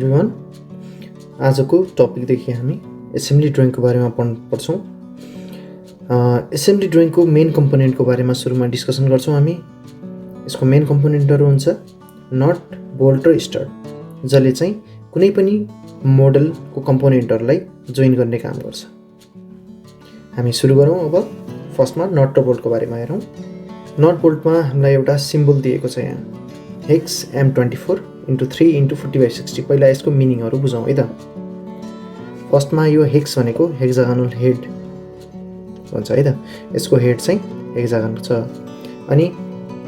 Everyone. आजको टपिकदेखि हामी assembly ड्रइङको बारेमा पढ्छौँ। एसेम्बली ड्रइङको मेन कम्पोनेन्टको बारेमा सुरुमा डिस्कसन गर्छौँ हामी। यसको मेन कम्पोनेन्टहरू हुन्छ नट, बोल्ट र स्टड, जसले चाहिँ कुनै पनि मोडलको कम्पोनेन्टहरूलाई जोइन गर्ने काम गर्छ। हामी सुरु गरौँ। अब फर्स्टमा नट र बोल्टको बारेमा हेरौँ। नट बोल्टमा हामीलाई एउटा सिम्बल दिएको छ यहाँ, हेक्स M24 × 3 × 40/60। पहिला यसको मिनिङहरू बुझौँ है त। फर्स्टमा यो हेक्स भनेको हेक्सागोनल हेड भन्छ है त। यसको हेड चाहिँ हेक्सागोनल छ। अनि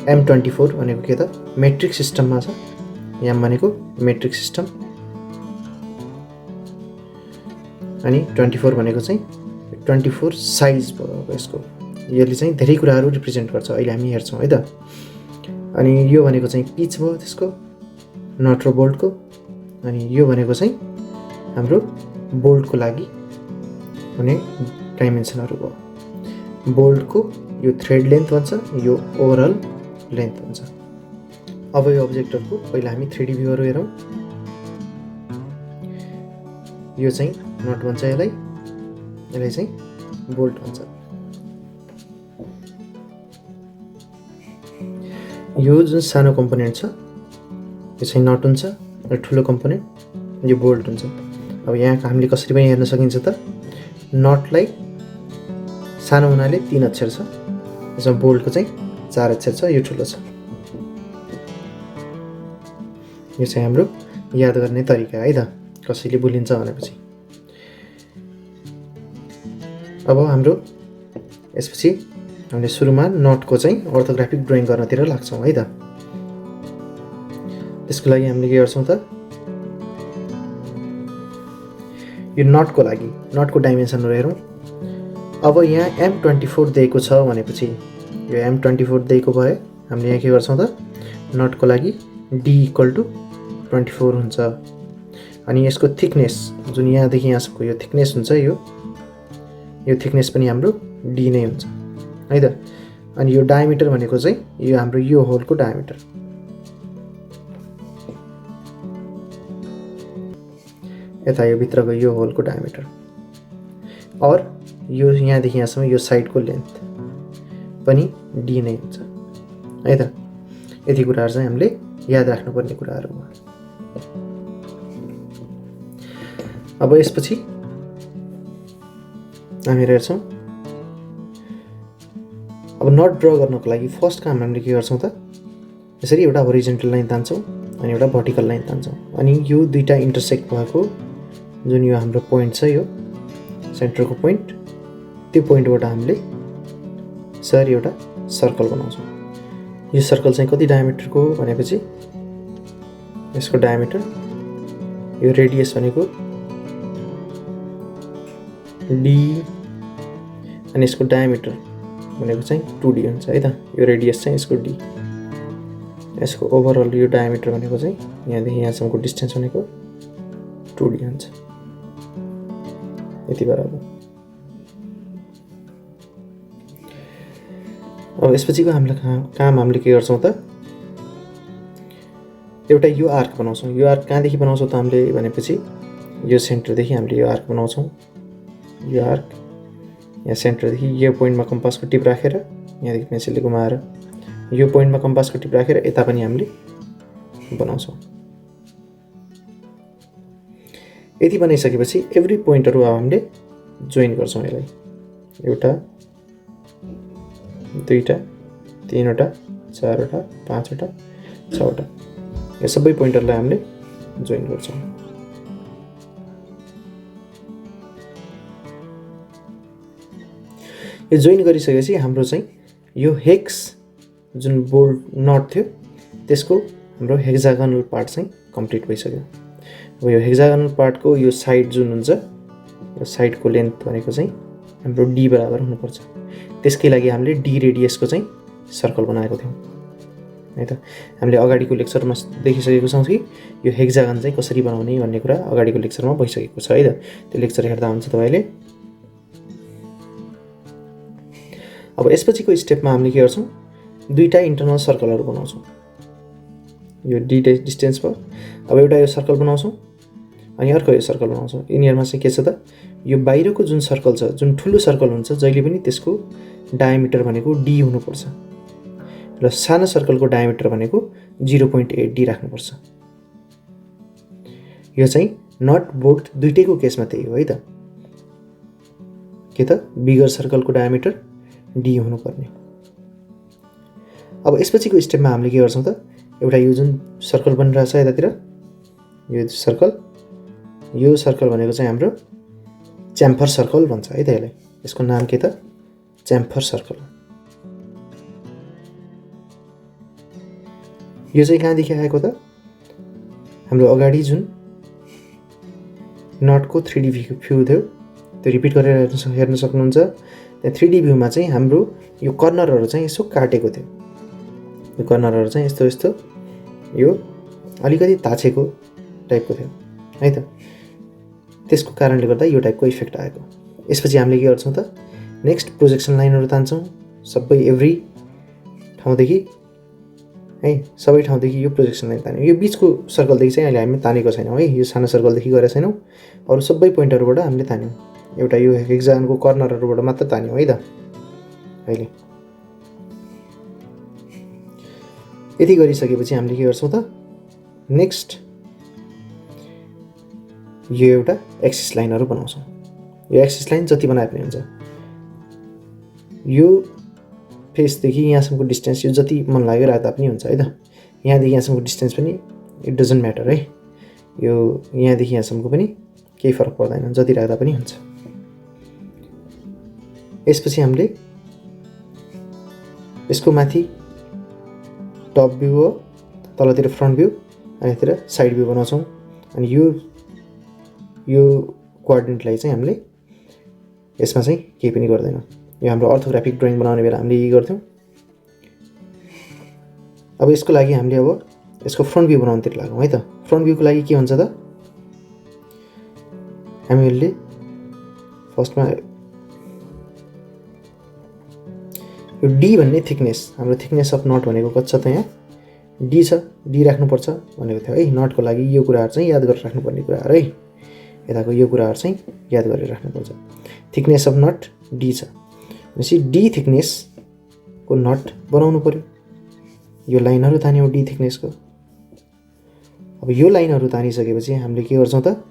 M24 भनेको के त, मेट्रिक सिस्टममा छ। M भनेको मेट्रिक सिस्टम, अनि 24 भनेको चाहिँ 24 साइज भयो यसको। यसले चाहिँ धेरै कुराहरू रिप्रेजेन्ट गर्छ, अहिले हामी हेर्छौँ है त। अनि यो भनेको चाहिँ पिच भयो त्यसको, नट र बोल्टको। अनि यो भनेको चाहिँ हाम्रो बोल्टको लागि हुने डाइमेन्सनहरू भयो। बोल्टको यो थ्रेड लेन्थ भन्छ, यो ओभरअल लेन्थ हुन्छ। अब यो अब्जेक्टहरूको पहिला हामी 3D भ्यूहरू हेरौँ। यो चाहिँ नट भन्छ यसलाई चाहिँ बोल्ट भन्छ। यो जुन सानो कम्पोनेन्ट छ यो चाहिँ नट हुन्छ, र ठुलो कम्पोनेन्ट यो बोल्ट हुन्छ। अब यहाँ हामीले कसरी पनि हेर्न सकिन्छ त, नटलाई सानो हुनाले 3 अक्षर छ, यसमा बोल्टको चाहिँ 4 अक्षर छ, यो ठुलो छ। यो चाहिँ हाम्रो याद गर्ने तरिका है त, कसैले भुलिन्छ भनेपछि। अब हाम्रो यसपछि हामीले सुरुमा नटको चाहिँ अर्थोग्राफिक ड्रइङ गर्नतिर लाग्छौँ है त। त्यसको लागि हामीले के गर्छौँ त, यो नटको लागि नटको डाइमेन्सनहरू हेरौँ। अब यहाँ M24 दिएको छ भनेपछि यो M24 दिएको भए हामीले यहाँ के गर्छौँ त, नटको लागि D = 24 हुन्छ। अनि यसको थिकनेस जुन यहाँदेखि यहाँसम्मको यो थिकनेस हुन्छ, यो थिकनेस पनि हाम्रो D नै हुन्छ है त। अनि यो डायमिटर भनेको चाहिँ यो हाम्रो यो होलको डायमिटर, यता यो भित्रको यो होलको डायमिटर, और यो यहाँदेखि यहाँसम्म यो साइडको लेन्थ पनि D नै हुन्छ है त। यति कुराहरू चाहिँ हामीले याद राख्नुपर्ने कुराहरू हो। अब यसपछि हामी हेर्छौँ। अब नट ड्र गर्नको लागि फर्स्ट काम हामीले के गर्छौँ त, यसरी एउटा होरिजेन्टल लाइन तान्छौँ अनि एउटा भर्टिकल लाइन तान्छौँ। अनि यो दुईटा इन्टरसेक्ट भएको जुन यो हाम्रो पोइन्ट छ, यो सेन्टरको पोइन्ट, त्यो पोइन्टबाट हामीले यसरी एउटा सर्कल बनाउँछौँ। यो सर्कल चाहिँ कति डायमिटरको भनेपछि यसको डायमिटर, यो रेडियस भनेको D, अनि यसको डायमिटर भनेको चाहिँ 2D हुन्छ है त। यो रेडियस चाहिँ यसको D, यसको ओभरअल यो डायमिटर भनेको चाहिँ यहाँदेखि यहाँसम्मको डिस्टेन्स भनेको 2D हुन्छ, यति बराबर। अब यसपछिको काम हामीले के गर्छौँ त, एउटा यो आर्क बनाउँछौँ। यो आर्क कहाँदेखि बनाउँछौँ त हामीले भनेपछि यो सेन्टरदेखि हामीले यो आर्क बनाउँछौँ। यो आर्क यहाँ सेन्टरदेखि यो पोइन्टमा कम्पासको टिप राखेर, यहाँदेखि पेन्सिलले घुमाएर यो पोइन्टमा कम्पासको टिप राखेर यता पनि हामीले बनाउँछौँ। यति बनाइसकेपछि एभ्री पोइन्टहरू अब हामीले जोइन गर्छौँ। यसलाई 1, 2, 3, 4, 5, 6, यो सबै पोइन्टहरूलाई हामीले जोइन गर्छौँ। यो जोइन गरिसकेपछि हाम्रो चाहिँ यो हेक्स जुन बोल्ट नट थियो त्यसको हाम्रो हेक्सागोनल पार्ट चाहिँ कम्प्लिट भइसक्यो। अब यो हेक्सागोनल पार्टको यो साइड जुन हुन्छ, यो साइडको लेन्थ भनेको चाहिँ हाम्रो D बराबर हुनुपर्छ। त्यसकै लागि हामीले D रेडियसको चाहिँ सर्कल बनाएको थियौँ है त। हामीले अगाडिको लेक्चरमा देखिसकेको छौँ कि यो हेक्सागन चाहिँ कसरी बनाउने भन्ने कुरा अगाडिको लेक्चरमा भइसकेको छ है त। त्यो लेक्चर हेर्दा हुन्छ तपाईँले। अब यसपछिको स्टेपमा हामीले के गर्छौँ, दुईटा इन्टरनल सर्कलहरू बनाउँछौँ। यो D डिस्टेन्स भयो। अब एउटा यो सर्कल बनाउँछौँ अनि अर्को यो सर्कल बनाउँछौँ। यिनीहरूमा चाहिँ के छ त, यो बाहिरको जुन सर्कल छ, जुन ठुलो सर्कल हुन्छ, जहिले पनि त्यसको डायमिटर भनेको डी हुनुपर्छ र सानो सर्कलको डायमिटर भनेको 0.8 डी राख्नुपर्छ। यो चाहिँ नट बोल्ट दुइटैको केसमा त्यही हो है त। के त बिगर सर्कलको डायमिटर डी हुनुपर्ने। अब यसपछिको स्टेपमा हामीले के गर्छौँ त, एउटा यो जुन सर्कल बनिरहेछ यतातिर, यो सर्कल भनेको चाहिँ हाम्रो च्याम्फर सर्कल भन्छ है त यसलाई। यसको नाम के त, च्याम्फर सर्कल। यो चाहिँ कहाँदेखि आएको त, हाम्रो अगाडि जुन नटको 3D भ्यू थियो त्यो रिपिट गरेर हेर्न सक्नुहुन्छ। त्यहाँ 3D भ्यूमा चाहिँ हाम्रो यो कर्नरहरू चाहिँ यसो काटेको थियो। यो कर्नरहरू चाहिँ यस्तो यस्तो यो अलिकति ताछेको टाइपको थियो है त। त्यसको कारणले गर्दा यो टाइपको इफेक्ट आएको। यसपछि हामीले के गर्छौँ त, नेक्स्ट प्रोजेक्सन लाइनहरू तान्छौँ सबै एभ्री ठाउँदेखि है, सबै ठाउँदेखि यो प्रोजेक्सन लाइन तान्यौँ। यो बिचको सर्कलदेखि चाहिँ अहिले हामी तानेको छैनौँ है, यो सानो सर्कलदेखि गरेका छैनौँ, अरू सबै पोइन्टहरूबाट हामीले तान्यौँ। एउटा यो हेक्सागनको कर्नरहरूबाट मात्र तान्यौँ है त अहिले। यति गरिसकेपछि हामीले के गर्छौँ त, नेक्स्ट यो एउटा एक्सिस लाइनहरू बनाउँछौँ। यो एक्सिस लाइन जति बनाए पनि हुन्छ। यो फेसदेखि यहाँसम्मको डिस्टेन्स यो जति मन लाग्यो राख्दा पनि हुन्छ है त। यहाँदेखि यहाँसम्मको डिस्टेन्स पनि इट डजन्ट म्याटर है, यो यहाँदेखि यहाँसम्मको पनि केही फरक पर्दैन, जति राख्दा पनि हुन्छ। यसपछि हामीले यसको माथि टप भ्यू हो, तलतिर फ्रन्ट भ्यू, अनि यतिर साइड भ्यू बनाउँछौँ। अनि यो कोअर्डिनेटलाई चाहिँ हामीले यसमा चाहिँ केही पनि गर्दैनौँ। यो हाम्रो अर्थोग्राफिक ड्रइङ बनाउने बेला हामीले यही गर्थ्यौँ। अब यसको लागि हामीले अब यसको फ्रन्ट भ्यू बनाउनुतिर लागौँ है त। फ्रन्ट भ्यूको लागि के हुन्छ त, हामीले फर्स्टमा यो डी भन्ने थिकनेस, हाम्रो थिकनेस अफ नट भनेको कति छ त, यहाँ डी छ, डी राख्नुपर्छ भनेको थियो है। नटको लागि यो कुराहरू चाहिँ याद गरेर राख्नुपर्ने कुराहरू है, यताको यो कुराहरू चाहिँ याद गरेर राख्नुपर्छ। थिकनेस अफ नट डी छ भनेपछि डी थिकनेसको नट बनाउनु पर्यो। यो लाइनहरू तान्यौँ डी थिकनेसको। अब यो लाइनहरू तानिसकेपछि हामीले के गर्छौँ त,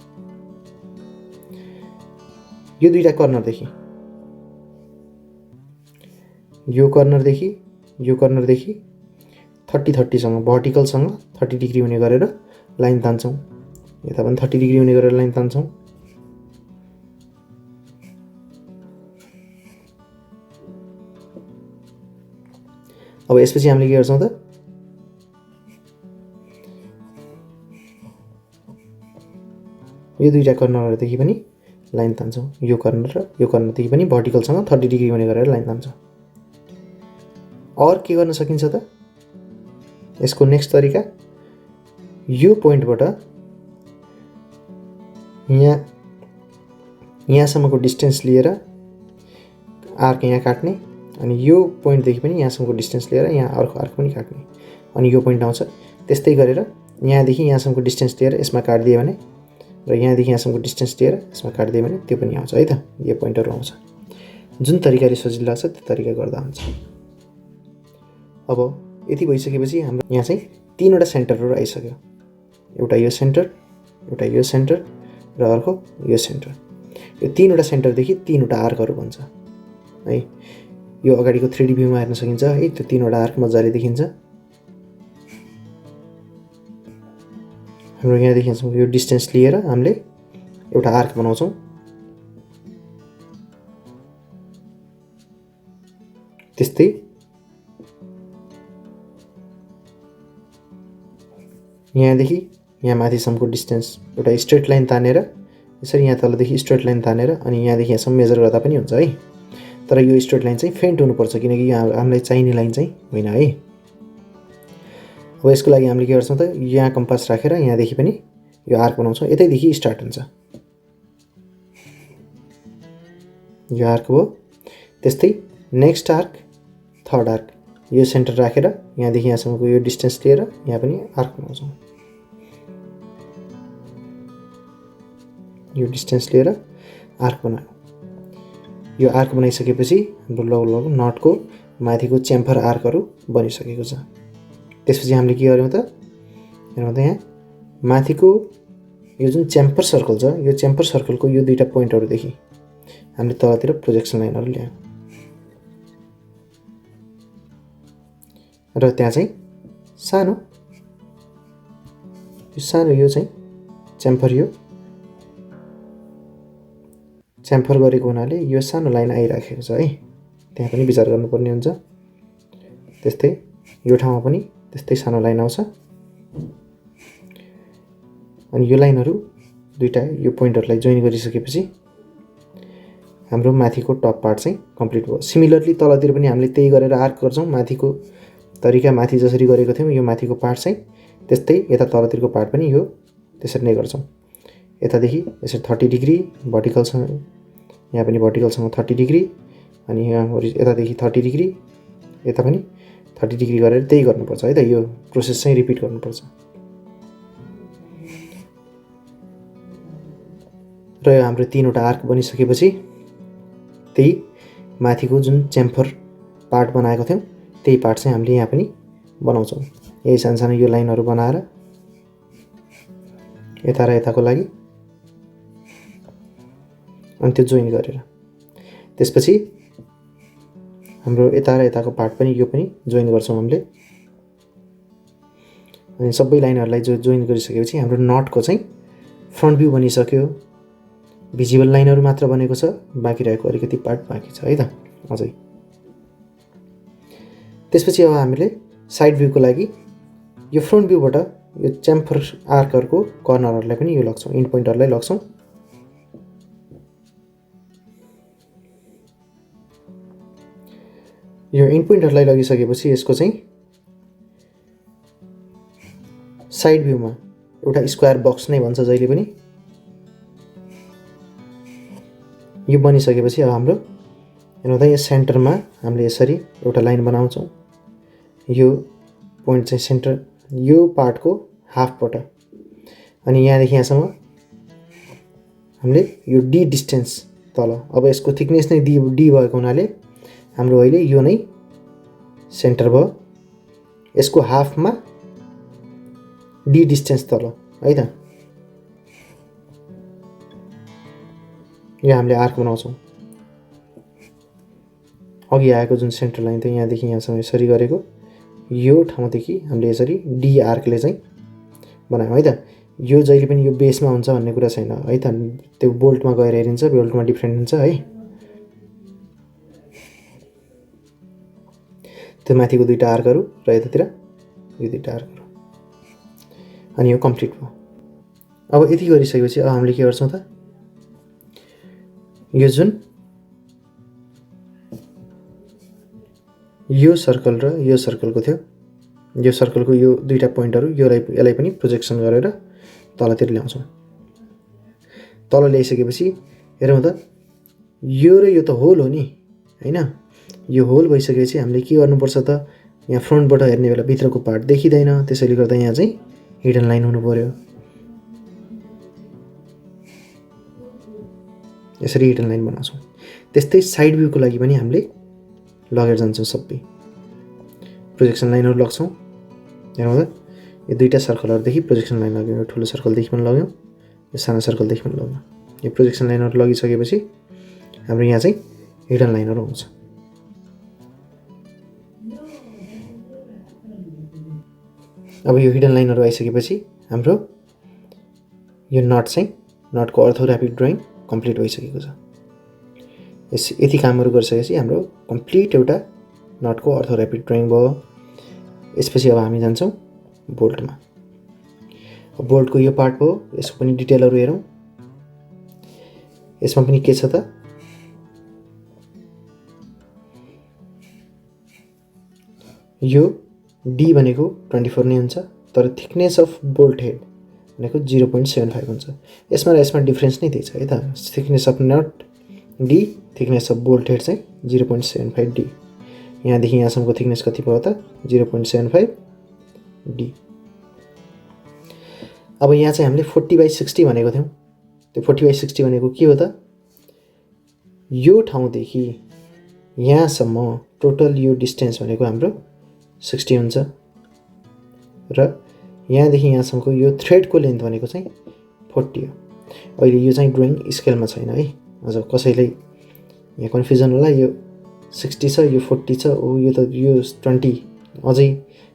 यो दुईटा कर्नरदेखि यो कर्नरदेखि 30-30सँग भर्टिकलसँग 30 डिग्री हुने गरेर लाइन तान्छौँ। यता पनि 30 डिग्री हुने गरेर लाइन तान्छौँ। अब यसपछि हामीले के गर्छौँ त, यो दुईटा कर्नरहरूदेखि पनि लाइन तान्छौँ। यो कर्नर र यो कर्नरदेखि पनि भर्टिकलसँग 30 डिग्री हुने गरेर लाइन तान्छौँ। और के गर्न सकिन्छ त, यसको नेक्स्ट तरिका, यो पोइन्टबाट यहाँसम्मको डिस्टेन्स लिएर आर्क यहाँ काट्ने, अनि यो पोइन्टदेखि पनि यहाँसम्मको डिस्टेन्स लिएर यहाँ अर्को आर्क पनि काट्ने, अनि यो पोइन्ट आउँछ। त्यस्तै गरेर यहाँदेखि यहाँसम्मको डिस्टेन्स लिएर यसमा काटिदियो भने र यहाँदेखि यहाँसम्मको डिस्टेन्स लिएर यसमा काटिदियो भने त्यो पनि आउँछ है त। यो पोइन्टहरू आउँछ। जुन तरिकाले सजिलो लाग्छ त्यो तरिका गर्दा हुन्छ। अब यति भइसकेपछि हाम्रो यहाँ चाहिँ 3वटा सेन्टरहरू आइसक्यो। एउटा यो सेन्टर, एउटा यो सेन्टर र अर्को यो सेन्टर। यो 3वटा सेन्टरदेखि 3वटा आर्कहरू बन्छ है। यो अगाडिको 3D भ्यूमा हेर्न सकिन्छ है, त्यो 3वटा आर्क मजाले देखिन्छ। हाम्रो यहाँदेखि यहाँसम्म यो डिस्टेन्स लिएर हामीले एउटा आर्क बनाउँछौँ। त्यस्तै यहाँदेखि यहाँ माथिसम्मको डिस्टेन्स एउटा स्ट्रेट लाइन तानेर यसरी यहाँ तलदेखि स्ट्रेट लाइन तानेर अनि यहाँदेखि यहाँसम्म मेजर गर्दा पनि हुन्छ है। तर यो स्ट्रेट लाइन चाहिँ फेन्ट हुनुपर्छ, किनकि यहाँ हामीलाई चाहिने लाइन चाहिँ होइन है। अब यसको लागि हामीले के गर्छौँ त, यहाँ कम्पास राखेर यहाँदेखि पनि यो आर्क बनाउँछौँ। यतैदेखि स्टार्ट हुन्छ यो आर्क हो। त्यस्तै नेक्स्ट आर्क, थर्ड आर्क, यो सेन्टर राखेर यहाँदेखि यहाँसम्मको यो डिस्टेन्स लिएर यहाँ पनि आर्क बनाउँछौँ। यो डिस्टेन्स लिएर आर्क बनायो। यो आर्क बनाइसकेपछि हाम्रो लगभग नटको माथिको च्याम्फर आर्कहरू बनिसकेको छ। त्यसपछि हामीले के गर्यौँ त, हेर्नु त यहाँ माथिको यो जुन च्याम्फर सर्कल छ, यो च्याम्फर सर्कलको यो दुईटा पोइन्टहरूदेखि हामीले तलतिर प्रोजेक्सन लाइनहरू ल्यायौँ र त्यहाँ चाहिँ सानो यो चाहिँ च्याम्फर गरेको हुनाले यो सानो लाइन आइराखेको छ है, त्यहाँ पनि विचार गर्नुपर्ने हुन्छ। त्यस्तै यो ठाउँमा पनि त्यस्तै सानो लाइन आउँछ अनि यो लाइनहरू दुईटा यो पोइन्टहरूलाई जोइन गरिसकेपछि हाम्रो माथिको टप पार्ट चाहिँ कम्प्लिट भयो। सिमिलरली तलतिर पनि हामीले त्यही गरेर आर्क गर्छौँ। माथिको तरिका माथि जसरी गरेको थियौँ यो माथिको पार्ट चाहिँ त्यस्तै यता तलतिरको पार्ट पनि यो त्यसरी नै गर्छौँ। यतादेखि यसरी 30 डिग्री भर्टिकलसँग, यहाँ पनि भर्टिकलसँग 30 डिग्री अनि यहाँ यतादेखि 30 डिग्री, यता पनि 30 डिग्री गरेर त्यही गर्नुपर्छ है त। यो प्रोसेस चाहिँ रिपिट गर्नुपर्छ र यो हाम्रो 3वटा आर्क बनिसकेपछि त्यही माथिको जुन च्याम्फर पार्ट बनाएको थियौँ त्यही पार्ट चाहिँ हामीले यहाँ पनि बनाउँछौँ। यही सानो यो लाइनहरू बनाएर यता र यताको लागि अनि त्यो जोइन गरेर त्यसपछि हाम्रो यता र यताको पार्ट पनि यो पनि जोइन गर्छौँ हामीले। अनि सबै लाइनहरूलाई जोइन गरिसकेपछि हाम्रो नटको चाहिँ फ्रन्ट भ्यू बनिसक्यो। भिजिबल लाइनहरू मात्र बनेको छ, बाँकी रहेको अलिकति पार्ट बाँकी छ है त अझै। त्यसपछि अब हामीले साइड भ्यूको लागि यो फ्रन्ट भ्यूबाट यो च्याम्फर आर्कहरूको कर्नरहरूलाई पनि यो लग्छौँ, इन्ड पोइन्टहरूलाई लग्छौँ। यो इन्ड पोइन्टहरूलाई लगिसकेपछि यसको चाहिँ साइड भ्यूमा एउटा स्क्वायर बक्स नै भन्छ जहिले पनि, यो बनिसकेपछि अब हाम्रो हेर्नु त यो सेन्टरमा हामीले यसरी एउटा लाइन बनाउँछौँ। यो पोइन्ट चाहिँ सेन्टर यो पार्टको हाफबाट अनि यहाँदेखि यहाँसम्म हामीले यो डी डिस्टेन्स तल, अब यसको थिकनेस नै डी भएको हुनाले हाम्रो अहिले यो नै सेन्टर भयो। यसको हाफमा डी डिस्टेन्स तल है त, यो हामीले आर्क बनाउँछौँ। अघि आएको जुन सेन्टर लाइन थियो यहाँदेखि यहाँसम्म यसरी गरेको, यो ठाउँदेखि हामीले यसरी डी आर्कले चाहिँ बनायौँ है त। यो जहिले पनि यो बेसमा हुन्छ भन्ने कुरा छैन है त, त्यो बोल्टमा गएर हेरिन्छ, बोल्टमा डिफ्रेन्ट हुन्छ है। त्यो माथिको दुईटा आर्कहरू र यतातिर यो दुईटा आर्कहरू अनि यो कम्प्लिट भयो। अब यति गरिसकेपछि अब हामीले के गर्छौँ त, यो जुन यो सर्कल र यो सर्कलको थियो, यो सर्कलको यो दुईटा पोइन्टहरू यसलाई पनि प्रोजेक्सन गरेर तलतिर ल्याउँछौँ। तल ल्याइसकेपछि हेरौँ त, यो र यो त होल हो नि हैन। यो होल भइसकेपछि हामीले के गर्नुपर्छ त, यहाँ फ्रन्टबाट हेर्ने बेला भित्रको पार्ट देखिँदैन, त्यसैले गर्दा यहाँ चाहिँ हिडन लाइन हुनु पर्यो। यसरी हिडन लाइन बनाउँछौँ। त्यस्तै साइड भ्यूको लागि पनि हामीले लगेर जान्छौँ, सबै प्रोजेक्सन लाइनहरू लग्छौँ। हेरौँ त, यो दुईटा सर्कलहरूदेखि प्रोजेक्सन लाइन लग्यौँ, यो ठुलो सर्कलदेखि पनि लग्यौँ, यो सानो सर्कलदेखि पनि लग्यौँ। यो प्रोजेक्सन लाइनहरू लगिसकेपछि हाम्रो यहाँ चाहिँ हिडन लाइनहरू आउँछ। अब यो हिडन लाइनहरू आइसकेपछि हाम्रो यो नट चाहिँ नटको अर्थोग्राफिक ड्रइङ कम्प्लिट भइसकेको छ। यति कामहरू गरिसकेपछि हाम्रो कम्प्लिट एउटा नटको अर्थोग्राफिक ड्रइङ भयो। यसपछि अब हामी जान्छौँ बोल्टमा। बोल्टको यो पार्ट भयो, यसको पनि डिटेलहरू हेरौँ। यसमा पनि के छ त, यो डी भनेको 24 नै हुन्छ, तर थिकनेस अफ बोल्ट हेड भनेको 0.75 हुन्छ। यसमा र यसमा डिफ्रेन्स नै त्यही छ है त। Thickness of nut D, thickness of bolt head चाहिँ 0.75 डी। यहाँदेखि यहाँसम्मको थिकनेस कति भयो त, 0.75 डी। अब यहाँ चाहिँ हामीले 40/60 भनेको थियौँ, त्यो 40/60 भनेको के हो त, यो ठाउँदेखि यहाँसम्म टोटल यो डिस्टेन्स भनेको हाम्रो 60 हुन्छ र यहाँदेखि यहाँसम्मको यो थ्रेडको लेन्थ भनेको चाहिँ 40 हो। अहिले यो चाहिँ ड्रइङ स्केलमा छैन है, अझ कसैलाई यहाँ कन्फ्युजन होला, यो 60 छ यो 40 छ, ओ यो त यो 20 अझै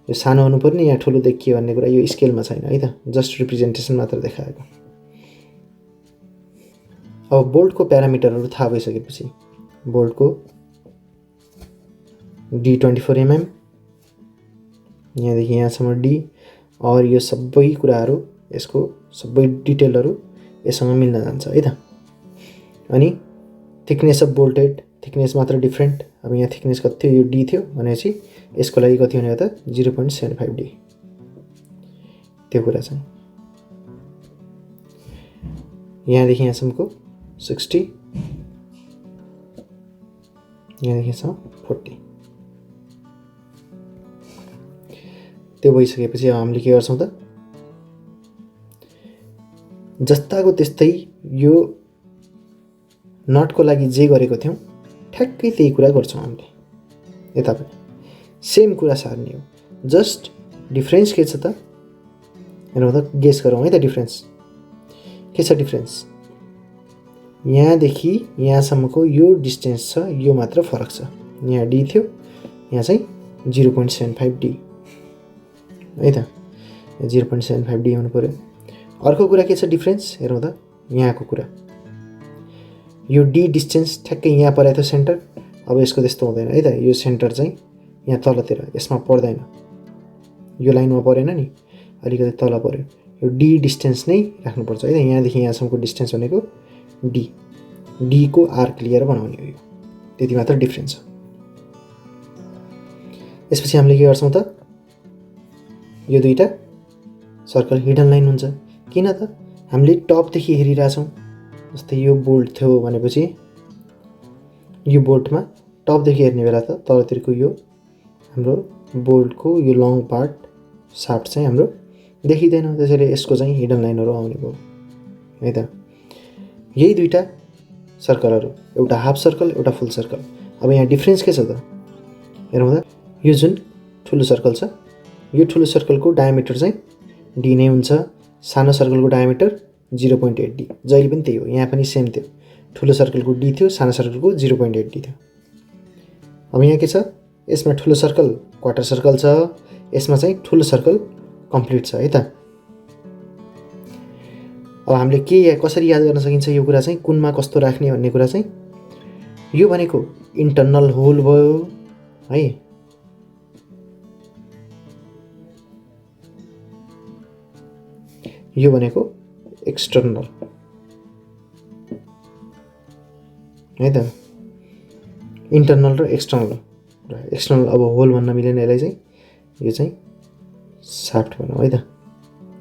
यो सानो हुनुपर्ने यहाँ ठुलो देखियो भन्ने कुरा यो स्केलमा छैन है त, जस्ट रिप्रेजेन्टेसन मात्र देखाएको। अब बोल्टको प्यारामिटरहरू थाहा भइसकेपछि बोल्टको D24 mm यहाँदेखि यहाँसम्म D और यो सबै कुराहरू यसको सबै डिटेलहरू यससँग मिल्न जान्छ है त। अनि थिकनेस अफ बोल्टेड, थिकनेस मात्र डिफ्रेन्ट, अब यहाँ थिकनेस कति थियो, यो D थियो भनेपछि यसको लागि कति भनेको त 0.75 D, त्यो कुरा चाहिँ यहाँदेखि यहाँसम्मको 60, यहाँदेखि यहाँसम्म 40। त्यो भइसकेपछि अब हामीले के गर्छौँ त, जस्ताको त्यस्तै यो नटको लागि जे गरेको थियौँ ठ्याक्कै त्यही कुरा गर्छौँ हामीले यता पनि सेम कुरा सार्ने हो। जस्ट डिफ्रेन्स के छ त, हेरौँ त, गेस गरौँ है त डिफ्रेन्स के छ। डिफ्रेन्स यहाँदेखि यहाँसम्मको यो डिस्टेन्स छ, यो मात्र फरक छ। यहाँ D थियो, यहाँ चाहिँ 0.75 D है त, 0.75 D हुनु पर्यो। अर्को कुरा के छ डिफ्रेन्स, हेरौँ त यहाँको कुरा, यो D डिस्टेन्स ठ्याक्कै यहाँ परेको थियो सेन्टर, अब यसको त्यस्तो हुँदैन है त, यो सेन्टर चाहिँ यहाँ तलतिर यसमा पर्दैन, यो लाइनमा परेन नि, अलिकति तल पर्यो, यो D डिस्टेन्स नै राख्नुपर्छ है त। यहाँदेखि यहाँसम्मको डिस्टेन्स भनेको D को आर्क लिएर बनाउने हो, यो त्यति मात्र डिफ्रेन्स हो। यसपछि हामीले के गर्छौँ त, यो दुईटा सर्कल हिडन लाइन हुन्छ। किन त, हामीले टपदेखि हेरिरहेछौँ, जस्तै यो बोल्ट थियो भनेपछि यो बोल्टमा टपदेखि हेर्ने बेला त तलतिरको यो हाम्रो बोल्टको यो लङ पार्ट साफ्ट चाहिँ हाम्रो देखिँदैन, त्यसैले यसको चाहिँ हिडन लाइनहरू आउने भयो है त। यही दुईटा सर्कलहरू, एउटा हाफ सर्कल एउटा फुल सर्कल। अब यहाँ डिफ्रेन्स के छ त, हेरौँ त, यो जुन ठुलो सर्कल छ, यो ठुलो सर्कलको डायमिटर चाहिँ D नै हुन्छ, सानो सर्कलको डायमिटर 0.8 D, जहिले पनि त्यही हो, यहाँ पनि सेम थियो, ठुलो सर्कलको D थियो, सानो सर्कलको 0.8 D थियो। अब यहाँ के छ, यसमा ठुलो सर्कल क्वार्टर सर्कल छ, यसमा चाहिँ ठुलो सर्कल कम्प्लिट छ है त। अब हामीले के कसरी याद गर्न सकिन्छ यो कुरा चाहिँ, कुनमा कस्तो राख्ने भन्ने कुरा चाहिँ, यो भनेको इन्टर्नल होल भयो है, यो भनेको एक्सटर्नल है त। इन्टर्नल र एक्सटर्नल, एक्सटर्नल अब होल भन्न मिलेन यसलाई चाहिँ, यो चाहिँ साफ्ट भनौँ है त,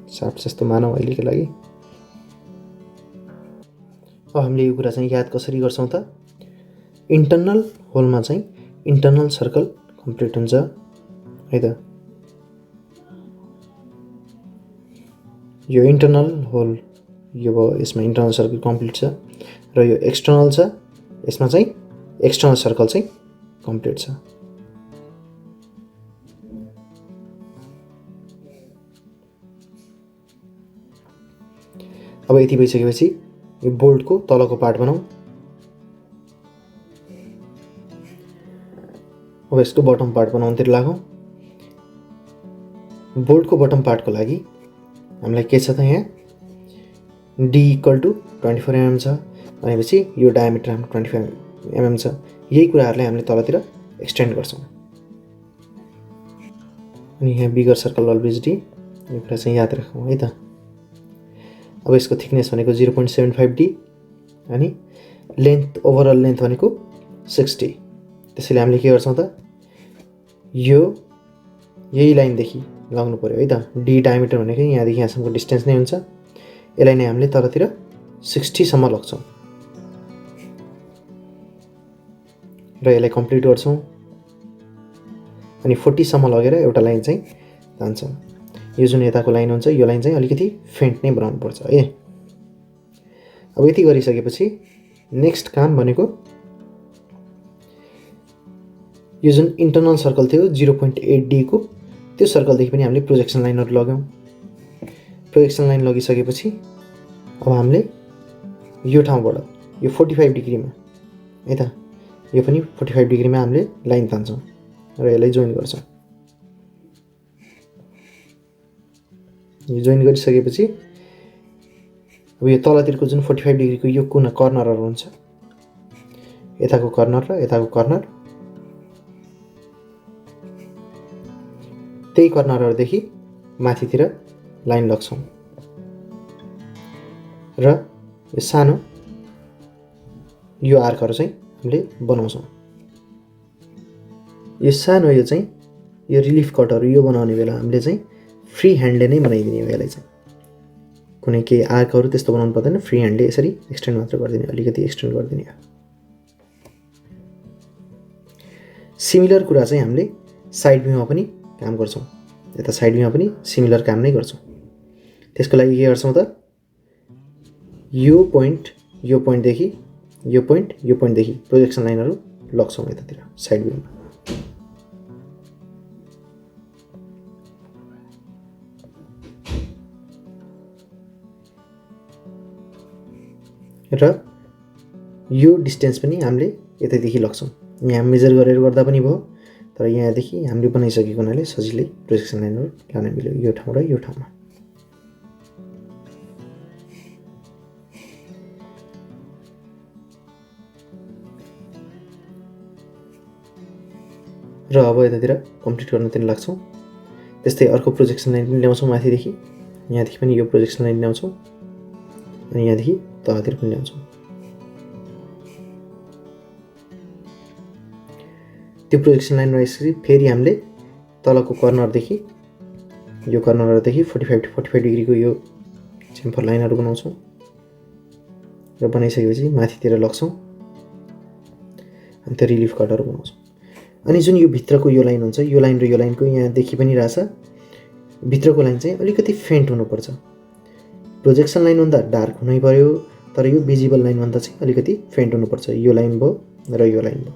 साफ्ट जस्तो मानौँ अहिलेको लागि। अब हामीले यो कुरा चाहिँ याद कसरी गर्छौँ त, इन्टर्नल होलमा चाहिँ इन्टर्नल सर्कल कम्प्लिट हुन्छ है त। यो इन्टर्नल होल यो भयो, यसमा इन्टर्नल सर्कल कम्प्लिट छ, र यो एक्सटर्नल छ, यसमा चाहिँ एक्सटर्नल सर्कल चाहिँ कम्प्लिट छ। अब यति भइसकेपछि यो बोल्टको तलको पार्ट बनाऊ। अब यसको बटम पार्ट बनाउनतिर लागौँ। बोल्टको बटम पार्टको लागि हामीलाई के छ त, यहाँ D = 24 mm छ भनेपछि यो डायमिटर हाम्रो 25 mm छ। यही कुराहरूलाई हामीले तलतिर एक्सटेन्ड गर्छौँ। अनि यहाँ बिगर सर्कल अलवेज D, यो कुरा चाहिँ याद राखौँ है त। अब यसको थिकनेस भनेको 0.75 D अनि लेन्थ, ओभरअल लेन्थ भनेको 60। त्यसैले हामीले के गर्छौँ त, यो यही लाइनदेखि लगाउनु पर्यो है त। D डायमिटर भनेको यहाँदेखि यहाँसम्मको डिस्टेन्स नै हुन्छ, यसलाई नै हामीले तलतिर 60 सम्म लग्छौँ र यसलाई कम्प्लिट गर्छौँ। अनि 40 सम्म लगेर एउटा लाइन चाहिँ तान्छौँ। यो जुन यताको लाइन हुन्छ, यो लाइन चाहिँ अलिकति फेन्ट नै बनाउनु पर्छ है। अब यति गरिसकेपछि नेक्स्ट काम भनेको यो जुन इन्टरनल सर्कल थियो 0.8D को त्यो सर्कलदेखि पनि हामीले प्रोजेक्सन लाइनहरु लगायौं। प्रोजेक्सन लाइन लगिसकेपछि अब हामीले यो ठाउँबाट यो 45 डिग्रीमा है त यो पनि 45 डिग्रीमा हामीले लाइन तान्छौं र यसलाई जोइन गर्छौं। यो जोइन गरिसकेपछि अब यो तलतिरको जुन 45 डिग्रीको यो कुना कर्नरहरु हुन्छ यताको कर्नर र यताको कर्नर त्यही कर्नरहरुदेखि माथितिर लाइन लग्छौं र यो सानो यो आर्कहरु चाहिँ हामीले बनाउँछौं। यो सानो यो चाहिँ यो रिलिफ कटहरु यो बनाउने बेला हामीले चाहिँ फ्री ह्यान्डले नै बनाइदिने हो। यसलाई चाहिँ कुनै के आर्कहरु त्यस्तो बनाउनु पर्दैन, फ्री ह्यान्डले यसरी एक्सटेन्ड मात्र गरिदिने, अलिकति एक्सटेन्ड गरिदिने हो। सिमिलर कुरा चाहिँ हामीले साइड भ्यूमा पनि काम गर्छौं। यता साइड भ्यूमा पनि सिमिलर काम नै गर्छौं। त्यसको लागि के गर्छौं त यो पोइन्टदेखि यो पोइन्टदेखि प्रोजेक्सन लाइनहरु लग्छौं यतातिर साइड भ्यूमा। र यो डिस्टेन्स पनि हामीले यतैदेखि लग्छौं। यहाँ मेजर गरेर गर्दा पनि भयो, तर यहाँदेखि हामीले बनाइसकेको हुनाले सजिलै प्रोजेक्सन लाइनहरु लान मिल्यो यो ठाउँ र यो ठाउँमा। र अब यतातिर कम्प्लिट गर्नतिर लाग्छौं। त्यस्तै अर्को प्रोजेक्सन लाइन पनि ल्याउँछौं माथिदेखि, यहाँदेखि पनि यो प्रोजेक्सन लाइन ल्याउँछौं अनि यहाँदेखि तलतिर पनि ल्याउँछौं। त्यो प्रोजेक्सन लाइन राइसरी फेरि हामीले तलको कर्नरदेखि यो कर्नरदेखि 45 डिग्रीको यो चेम्फर लाइनहरु बनाउँछौं र बनाइसकेपछि माथितिर लग्छौं अनि त्यो रिलिफ कटहरु बनाउँछौं। अनि जुन यो भित्रको यो लाइन हुन्छ, यो लाइन र यो लाइनको यहाँ देखि पनि रहेछ, भित्रको लाइन चाहिँ अलिकति फेन्ट हुनुपर्छ। प्रोजेक्सन लाइन भन्दा डार्क हुनै पर्यो, तर यो भिजिबल लाइन भन्दा चाहिँ अलिकति फेन्ट हुनुपर्छ। यो लाइन भयो र यो लाइन भयो,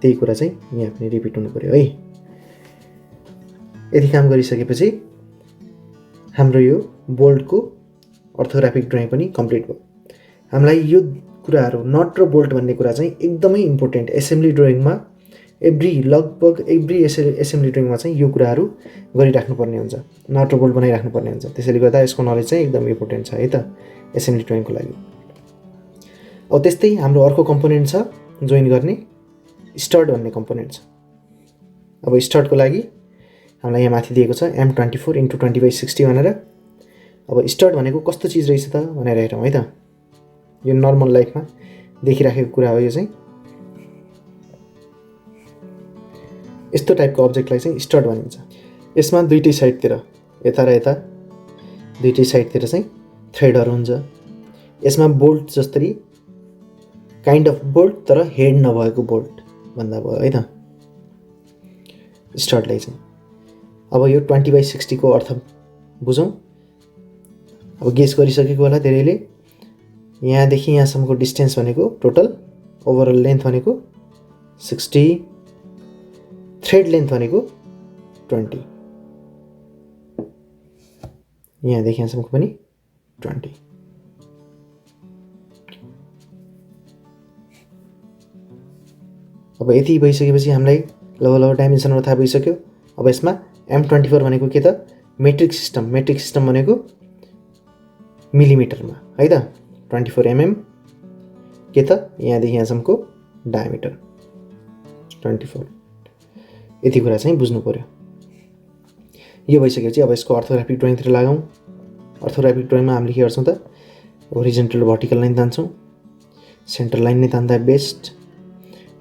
त्यही कुरा चाहिँ यहाँ पनि रिपिट हुनु पर्यो है। यदि काम गरिसकेपछि हाम्रो यो बोल्टको अर्थोग्राफिक ड्राइङ पनि कम्प्लिट भयो। हामीलाई यो कुराहरु नट र बोल्ट भन्ने कुरा चाहिँ एकदमै इम्पोर्टेन्ट। एसेम्बली ड्राइङमा लगभग एभ्री एसेम्बली ड्राइङमा चाहिँ यो कुराहरु गरिराख्नु पर्ने हुन्छ, नट र बोल्ट बनाइराख्नु पर्ने हुन्छ। त्यसैले गर्दा यसको नलेज चाहिँ एकदम इम्पोर्टेन्ट छ है त एसेम्बली ड्राइङको लागि। अब त्यस्तै हाम्रो अर्को कम्पोनेन्ट छ जोइन गर्ने स्टड भन्ने कम्पोनेन्ट छ। अब स्टडको लागि हामीलाई यहाँ माथि दिएको छ M24 × 20/60 भनेर। अब स्टड भनेको कस्तो चीज रहेछ त भनेर हेरौँ है त। यो नर्मल लाइफमा देखिराखेको कुरा हो। यो चाहिँ यस्तो टाइपको अब्जेक्टलाई चाहिँ स्टड भनिन्छ। यसमा दुईटै साइडतिर यता र यता दुईटै साइडतिर चाहिँ थ्रेडहरु हुन्छ। यसमा बोल्ट जस्तै काइन्ड अफ बोल्ट तर हेड नभएको बोल्ट भन्दा भयो है त स्टडलाई चाहिँ। अब यो 20/60 को अर्थ बुझौं। अब गेस गरिसकेको होला धेरैले। यहाँदेखि यहाँसम्मको डिस्टेन्स भनेको टोटल ओभरअल लेन्थ भनेको 60, थ्रेड लेन्थ भनेको 20, यहाँदेखि यहाँसम्मको पनि 20। अब यति भइसकेपछि हामीलाई लगभग डाइमेन्सनहरु थाहा भइसक्यो। अब यसमा M24 भनेको के त मेट्रिक सिस्टम भनेको मिलिमिटरमा है त 24 mm के त यहाँदेखि यहाँसम्मको डायमिटर 24। यति कुरा चाहिँ बुझ्नु पर्यो। यो भइसकेपछि अब यसको अर्थोग्राफिक ड्राइङतिर लागौं। अर्थोग्राफिक ड्राइङमा हामीले के गर्छौं त होरिजन्टल भर्टिकल लाइन तान्छौं, सेन्टर लाइन नै तान्दा बेस्ट।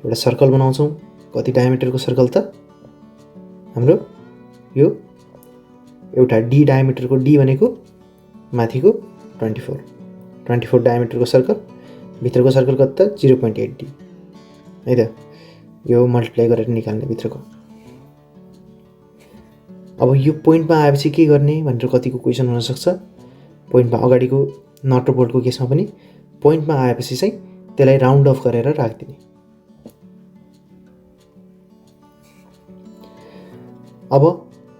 एउटा सर्कल बनाउँछौं। कति डायमिटरको सर्कल त हाम्रो यो एउटा डी डायमिटरको डी भनेको माथिको 24 डायमिटरको सर्कल, भित्रको सर्कल कति त 0.8D है त। यो मल्टिप्लाई गरेर निकाल्ने भित्रको। अब यो पोइन्टमा आएपछि के गर्ने भनेर कतिको क्वेशन हुन सक्छ। पोइन्टमा अगाडिको नट र बोल्टको केसमा पनि पोइन्टमा आएपछि चाहिँ त्यसलाई राउन्ड अफ गरेर राखिदिने। अब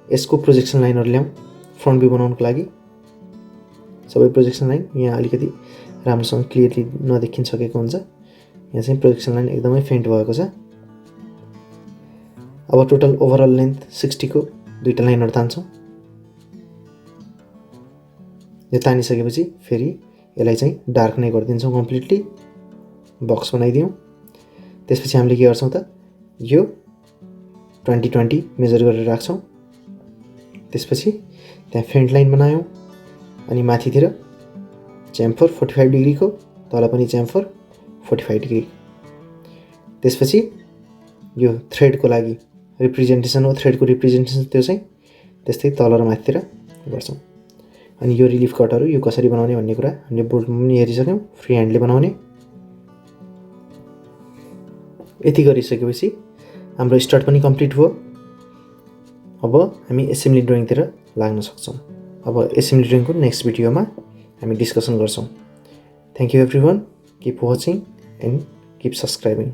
यसको प्रोजेक्सन लाइनहरू ल्याउँ फ्रन्ट भ्यू बनाउनको लागि। सबै प्रोजेक्सन लाइन यहाँ अलिकति राम्रोसँग क्लियरली नदेखिन सकेको हुन्छ। यहाँ चाहिँ प्रोजेक्सन लाइन एकदमै फेन्ट भएको छ। अब टोटल ओभरअल लेन्थ 60 को दुईटा लाइनहरू तान्छौँ। यो तानिसकेपछि फेरि यसलाई चाहिँ डार्क नै गरिदिन्छौँ, कम्प्लिटली बक्स बनाइदियौँ। त्यसपछि हामीले के गर्छौँ त यो 20-20 मेजर गरेर राख्छौँ। त्यसपछि त्यहाँ फेन्ट लाइन बनायौँ अनि माथितिर च्याम्फर 45 डिग्रीको, तल पनि च्याम्फर 45 डिग्री। त्यसपछि यो थ्रेडको लागि रिप्रेजेन्टेसन हो, थ्रेडको रिप्रेजेन्टेसन त्यो चाहिँ त्यस्तै तल र माथितिर गर्छौँ। अनि यो रिलिफ कटहरू यो कसरी बनाउने भन्ने कुरा हामीले बोर्डमा पनि हेरिसक्यौँ, फ्री ह्यान्डले बनाउने। यति गरिसकेपछि हाम्रो स्टार्ट पनि कम्प्लिट भयो। अब हामी एसेम्ब्ली ड्रइङतिर लाग्न सक्छौँ। अब एसेम्ब्ली ड्रइङको नेक्स्ट भिडियोमा हामी डिस्कसन गर्छौँ। Thank you everyone, keep watching and keep subscribing.